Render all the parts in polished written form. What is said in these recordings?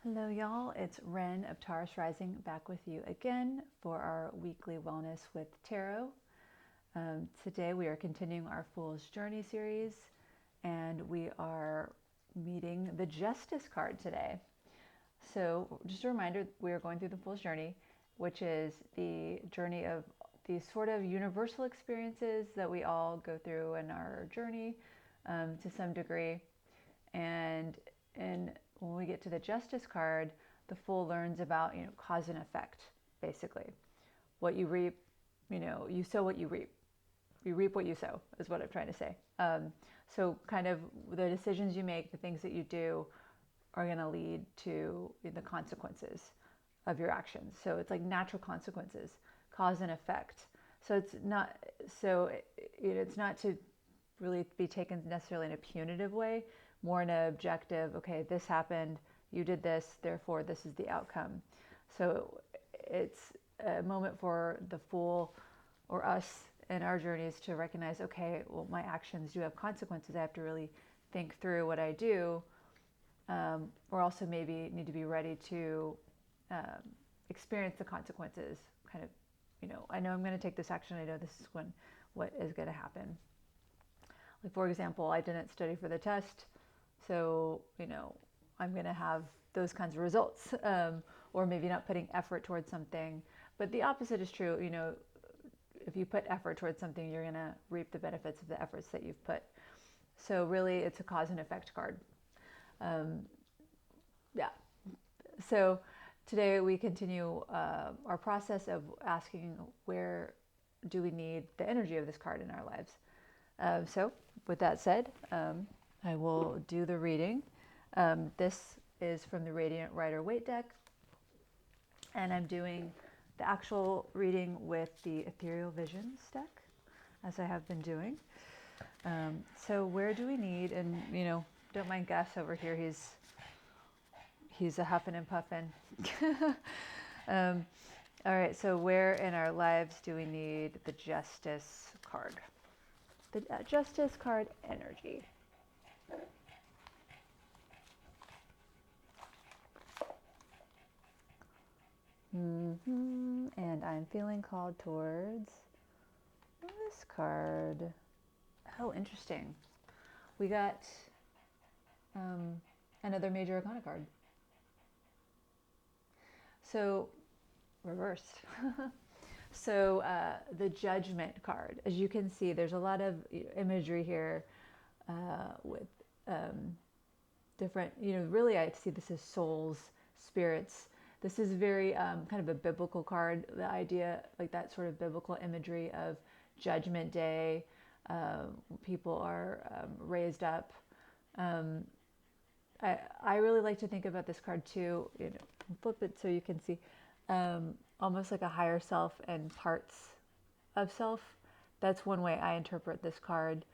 Hello, y'all. It's Ren of Taurus Rising back with you again for our weekly Wellness with Tarot. Today we are continuing our Fool's Journey series and we are meeting the Justice card today. So, just a reminder, we are going through the Fool's Journey, which is the journey of these sort of universal experiences that we all go through in our journey to some degree. And when we get to the Justice card, the Fool learns about cause and effect, basically. What you reap, you sow what you reap. You reap what you sow, is what I'm trying to say. So kind of the decisions you make, the things that you do, are going to lead to the consequences of your actions. So it's like natural consequences, cause and effect. So it's not to really be taken necessarily in a punitive way, more in an objective, okay, this happened, you did this, therefore this is the outcome. So it's a moment for the Fool or us in our journeys to recognize, okay, well, my actions do have consequences. I have to really think through what I do, or also maybe need to be ready to experience the consequences. Kind of, I know I'm going to take this action. I know this is what is going to happen. Like, for example, I didn't study for the test, so I'm going to have those kinds of results, or maybe not putting effort towards something. But the opposite is true. If you put effort towards something, you're going to reap the benefits of the efforts that you've put. So really, it's a cause and effect card. Yeah. So today we continue our process of asking, where do we need the energy of this card in our lives? So with that said, I will do the reading. This is from the Radiant Rider-Waite deck, and I'm doing the actual reading with the Ethereal Visions deck, as I have been doing. So where do we need, and don't mind Gus over here, he's a huffing and puffing. All right, so where in our lives do we need the Justice card? The Justice card energy. And I'm feeling called towards this card. Oh, interesting. We got another Major Arcana card. So, reversed. So, the Judgment card. As you can see, there's a lot of imagery here with different, really I see this as souls, spirits. This is very kind of a biblical card. The idea, like that sort of biblical imagery of Judgment Day, people are raised up. I really like to think about this card too. Flip it so you can see, almost like a higher self and parts of self. That's one way I interpret this card.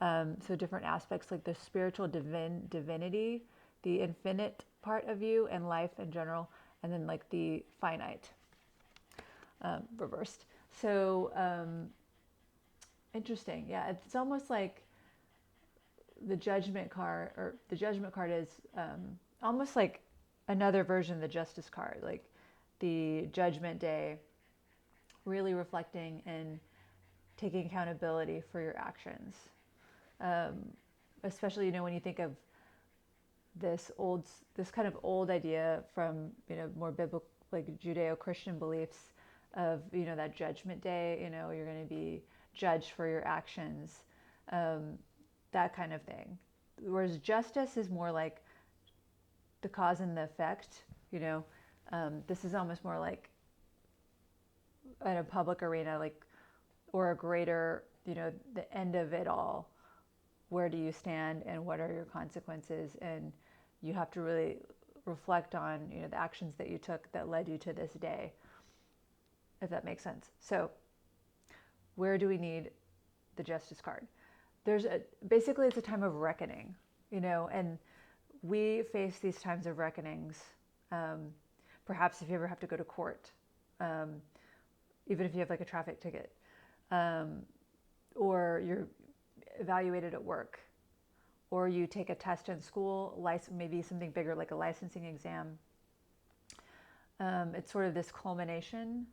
So different aspects, like the spiritual divinity, the infinite part of you and life in general, and then like the finite, reversed. So interesting. Yeah, it's almost like the Judgment card, or the Judgment card is almost like another version of the Justice card, like the Judgment Day, really reflecting and taking accountability for your actions. Especially, when you think of this kind of old idea from, more biblical, like Judeo-Christian beliefs of, that Judgment Day, you're going to be judged for your actions, that kind of thing. Whereas justice is more like the cause and the effect, this is almost more like in a public arena, like, or a greater, the end of it all. Where do you stand and what are your consequences? And you have to really reflect on, the actions that you took that led you to this day, if that makes sense. So where do we need the Justice card? Basically it's a time of reckoning, and we face these times of reckonings. Perhaps if you ever have to go to court, even if you have like a traffic ticket, or you're evaluated at work, or you take a test in school, maybe something bigger like a licensing exam. It's sort of this culmination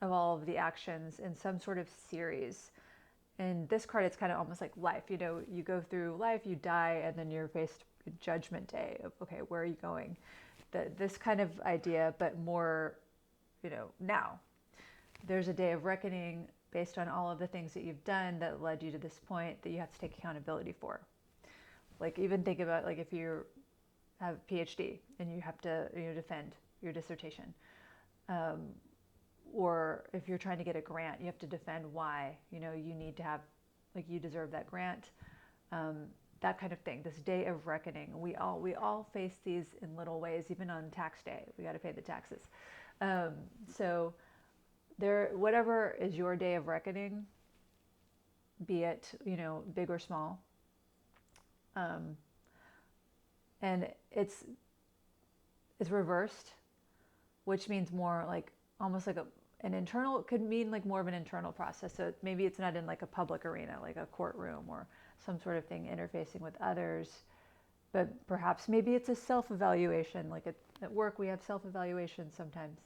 of all of the actions in some sort of series. In this card, it's kind of almost like life. You know, you go through life, you die, and then you're faced with Judgment Day of, okay, where are you going? This kind of idea, but more, now. There's a day of reckoning based on all of the things that you've done that led you to this point that you have to take accountability for. Like, even think about, like, if you have a PhD and you have to defend your dissertation, or if you're trying to get a grant, you have to defend why you need to have, like, you deserve that grant, that kind of thing. This day of reckoning, we all face these in little ways. Even on tax day, we got to pay the taxes. So there, whatever is your day of reckoning, be it big or small, and it's reversed, which means more like almost like an internal, it could mean like more of an internal process. So maybe it's not in like a public arena, like a courtroom or some sort of thing interfacing with others, but perhaps maybe it's a self-evaluation. Like at work, we have self-evaluation sometimes.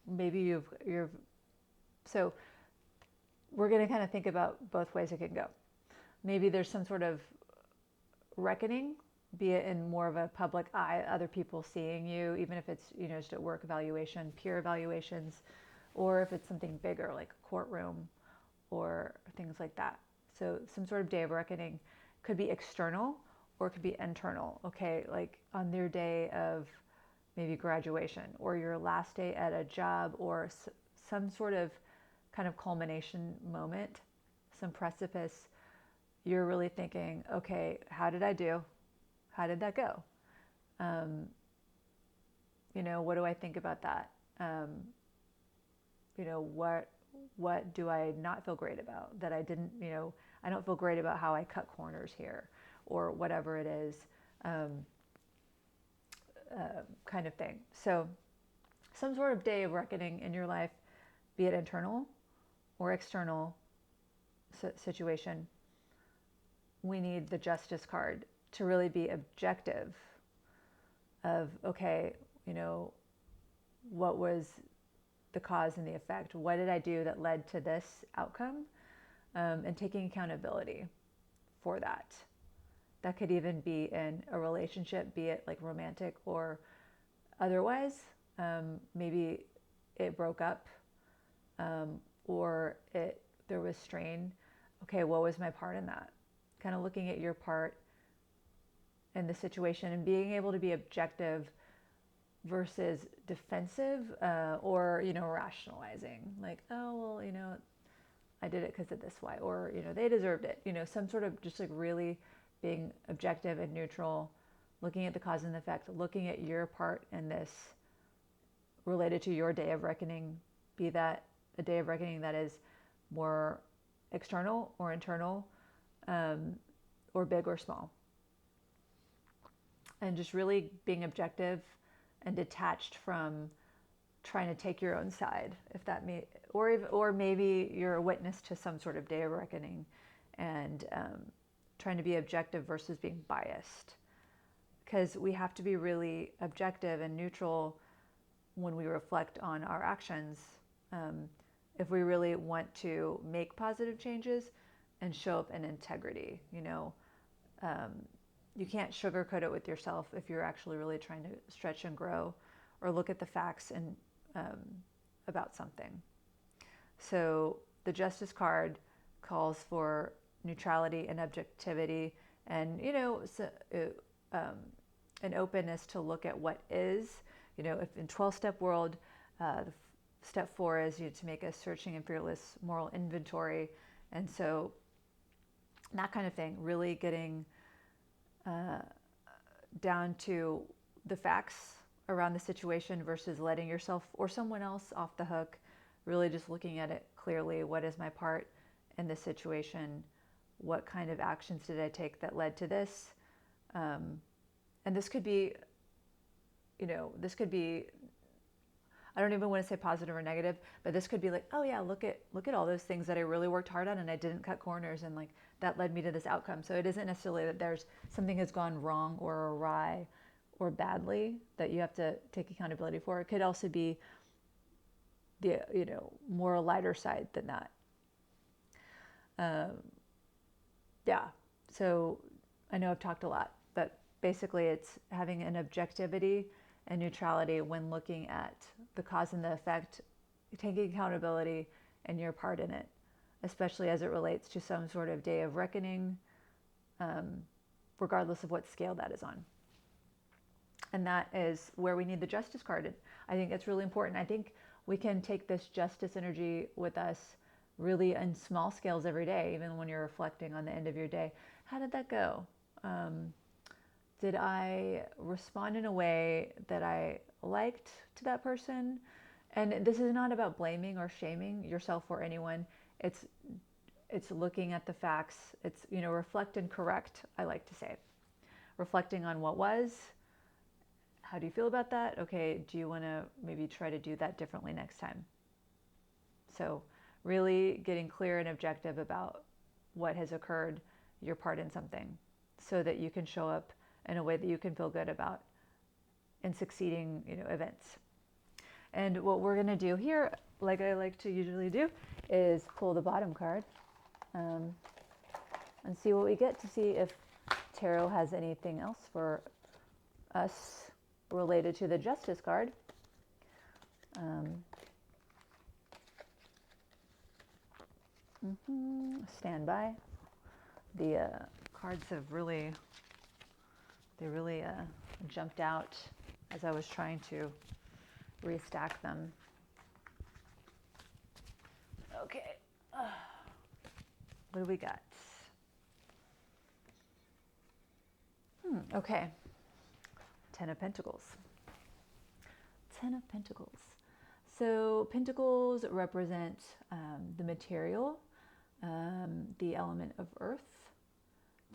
Maybe you've, so we're going to kind of think about both ways it can go. Maybe there's some sort of reckoning, be it in more of a public eye, other people seeing you, even if it's, just at work evaluation, peer evaluations, or if it's something bigger like a courtroom or things like that. So some sort of day of reckoning could be external or it could be internal. Okay, like on their day of maybe graduation or your last day at a job, or some sort of kind of culmination moment, some precipice, you're really thinking, okay, how did I do? How did that go? What do I think about that? What do I not feel great about that I didn't, I don't feel great about how I cut corners here, or whatever it is, kind of thing. So some sort of day of reckoning in your life, be it internal or external situation. We need the Justice card to really be objective of, okay, what was the cause and the effect? What did I do that led to this outcome? And taking accountability for that. That could even be in a relationship, be it like romantic or otherwise. Maybe it broke up, or there was strain. Okay, what was my part in that? Kind of looking at your part in the situation and being able to be objective versus defensive, or rationalizing, like, oh well, I did it because of this, why, or they deserved it, some sort of just like really being objective and neutral, looking at the cause and effect, looking at your part in this related to your day of reckoning, be that a day of reckoning that is more external or internal, or big or small. And just really being objective and detached from trying to take your own side, if that may, or maybe you're a witness to some sort of day of reckoning, and trying to be objective versus being biased, because we have to be really objective and neutral when we reflect on our actions, if we really want to make positive changes and show up in integrity. You can't sugarcoat it with yourself if you're actually really trying to stretch and grow, or look at the facts and about something. So the Justice card calls for neutrality and objectivity, and an openness to look at what is. If in 12-step world, step 4 is to make a searching and fearless moral inventory, and so that kind of thing, really getting down to the facts around the situation versus letting yourself or someone else off the hook, really just looking at it clearly. What is my part in this situation? What kind of actions did I take that led to this? And this could be, I don't even want to say positive or negative, but this could be like, oh yeah, look at all those things that I really worked hard on and I didn't cut corners, and like that led me to this outcome. So it isn't necessarily that there's something has gone wrong or awry or badly that you have to take accountability for. It could also be the, more a lighter side than that. Yeah. So I know I've talked a lot, but basically it's having an objectivity and neutrality when looking at the cause and the effect, taking accountability and your part in it, especially as it relates to some sort of day of reckoning, regardless of what scale that is on. And that is where we need the justice card. I think it's really important. I think we can take this justice energy with us really in small scales every day, even when you're reflecting on the end of your day. How did that go? Did I respond in a way that I liked to that person? And this is not about blaming or shaming yourself or anyone. It's looking at the facts. It's, reflect and correct, I like to say. Reflecting on what was. How do you feel about that? Okay, do you want to maybe try to do that differently next time? So really getting clear and objective about what has occurred, your part in something, so that you can show up in a way that you can feel good about in succeeding, events. And what we're going to do here, like I like to usually do, is pull the bottom card and see what we get, to see if tarot has anything else for us related to the justice card. Stand by. The cards have really jumped out as I was trying to restack them. Okay, what do we got? Okay, Ten of Pentacles. Ten of Pentacles. So Pentacles represent the material, the element of earth.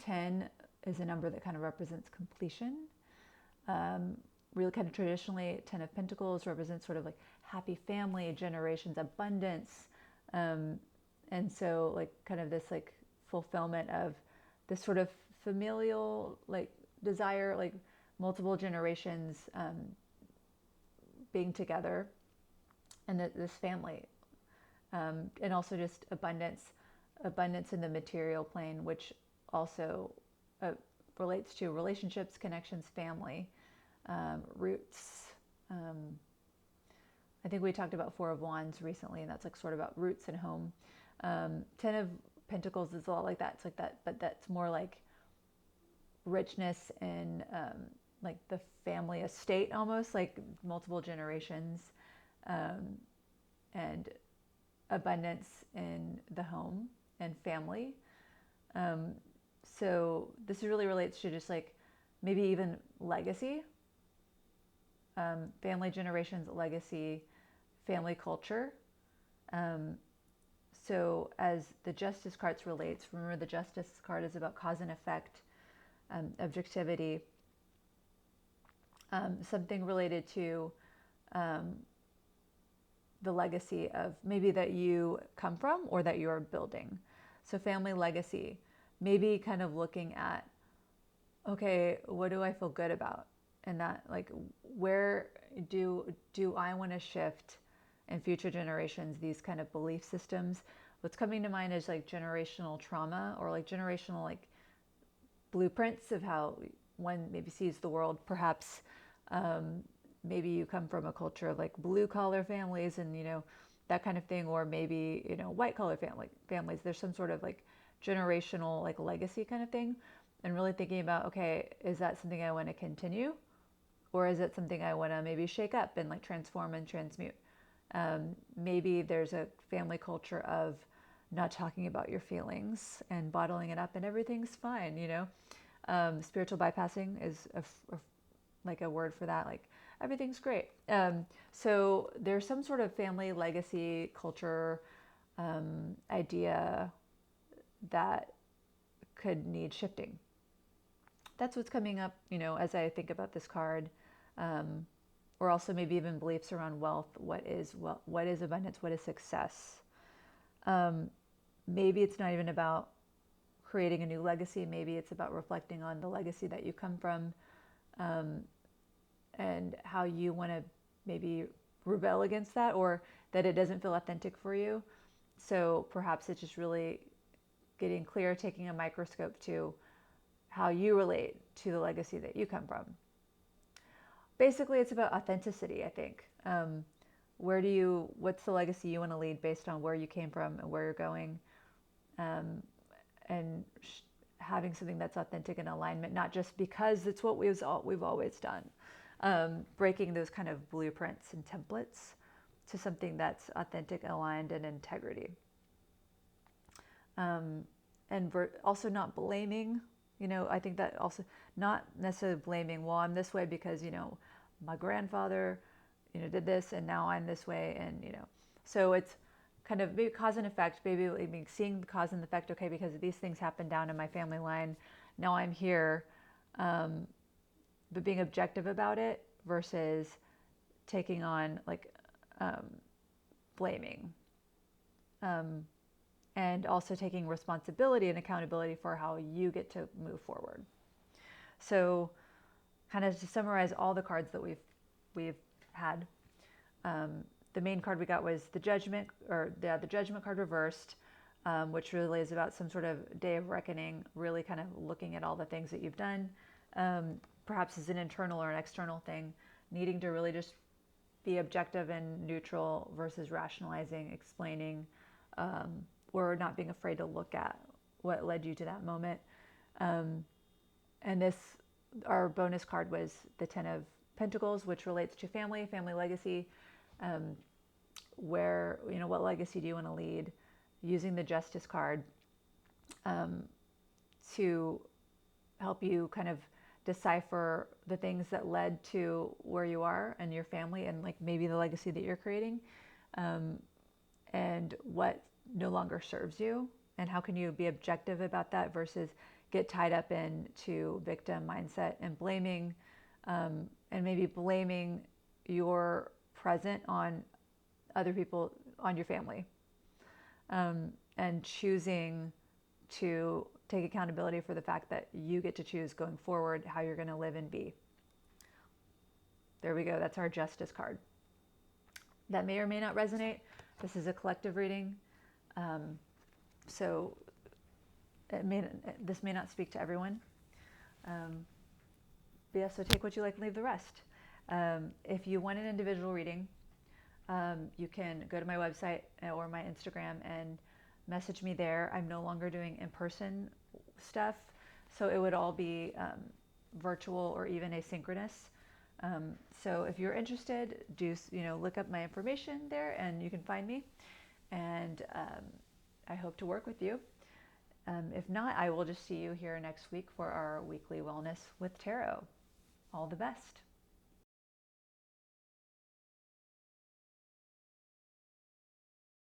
10 is a number that kind of represents completion. Really kind of traditionally, 10 of Pentacles represents sort of like happy family, generations, abundance. And so like kind of this like fulfillment of this sort of familial like desire, like multiple generations being together, and this family. And also just abundance in the material plane, which also relates to relationships, connections, family, roots. I think we talked about Four of Wands recently, and that's like sort of about roots and home. 10 of Pentacles is a lot like that. It's like that, but that's more like richness in like the family estate, almost like multiple generations, and abundance in the home and family. So this really relates to just like maybe even legacy, family generations, legacy, family culture. So as the Justice cards relates, remember the Justice card is about cause and effect, objectivity, something related to the legacy of maybe that you come from or that you're building. So family legacy, maybe kind of looking at, okay, what do I feel good about? And that, like, where do I want to shift in future generations these kind of belief systems? What's coming to mind is like generational trauma, or like generational like blueprints of how one maybe sees the world. Perhaps maybe you come from a culture of like blue collar families and that kind of thing, or maybe white collar families. There's some sort of like generational like legacy kind of thing, and really thinking about, okay, is that something I want to continue, or is it something I want to maybe shake up and like transform and transmute? Maybe there's a family culture of not talking about your feelings and bottling it up and everything's fine, spiritual bypassing is like a word for that, like everything's great. So there's some sort of family legacy culture idea that could need shifting. That's what's coming up, as I think about this card. Or also maybe even beliefs around wealth. What is abundance? What is success? Maybe it's not even about creating a new legacy. Maybe it's about reflecting on the legacy that you come from, and how you want to maybe rebel against that, or that it doesn't feel authentic for you. So perhaps it's just really getting clear, taking a microscope to how you relate to the legacy that you come from. Basically, it's about authenticity, I think. What's the legacy you want to lead based on where you came from and where you're going? Um, and having something that's authentic and alignment, not just because it's what we've always done. Breaking those kind of blueprints and templates to something that's authentic, aligned, and integrity. And also not blaming. I think that also, not necessarily blaming, well, I'm this way because my grandfather did this and now I'm this way, and so it's kind of maybe cause and effect, maybe seeing the cause and effect. Okay, because these things happened down in my family line, now I'm here, but being objective about it versus taking on blaming, and also taking responsibility and accountability for how you get to move forward. So, kind of to summarize all the cards that we've had, the main card we got was the Judgment, or the Judgment card reversed, which really is about some sort of day of reckoning, really kind of looking at all the things that you've done, perhaps as an internal or an external thing, needing to really just be objective and neutral versus rationalizing, explaining, or not being afraid to look at what led you to that moment. And our bonus card was the Ten of Pentacles, which relates to family legacy. Where, what legacy do you want to lead? Using the Justice card to help you kind of decipher the things that led to where you are and your family, and maybe the legacy that you're creating, and what no longer serves you, and how can you be objective about that versus get tied up into victim mindset and blaming, and maybe blaming your present on other people, on your family, and choosing to take accountability for the fact that you get to choose going forward how you're going to live and be. There we go. That's our Justice card. That may or may not resonate. This is a collective reading. So this may not speak to everyone. But yeah, so take what you like and leave the rest. If you want an individual reading, you can go to my website or my Instagram and message me there. I'm no longer doing in-person stuff, so it would all be virtual or even asynchronous. So if you're interested, do look up my information there and you can find me. And I hope to work with you. If not, I will just see you here next week for our weekly Wellness with Tarot. All the best.